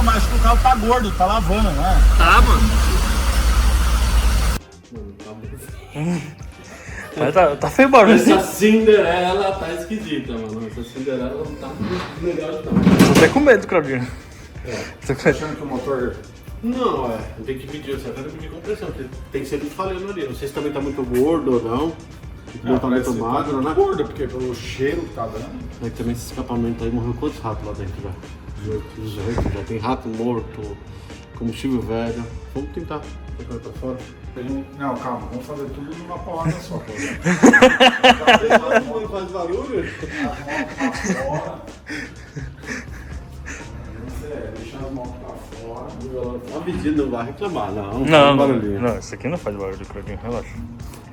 mas acho que o carro tá gordo, tá lavando, né? Tá, mano. Mas tá feio o barulho assim. Essa Cinderela tá esquisita, mano. Essa Cinderela não tá muito legal não. Tô até com medo, Claudinho. Tô com medo. Achando que o motor... Não, tem que medir, você vai medir compressão, porque tem que ser tudo falhando ali. Não sei se também tá muito gordo ou não. Não tá muito magro, né? Gordo, porque pelo cheiro que tá dando. Aí também esse escapamento aí morreu quantos ratos lá dentro já? 18 já. Tem rato morto, combustível velho. Vamos tentar colocar pra fora. Não, calma, vamos fazer tudo numa porta só. Faz barulho? Fora. Deixar as mãos pra fora. A vizinha não vai reclamar, não. Não, barulhinho. não, isso aqui não faz barulho, Claudinho, relaxa.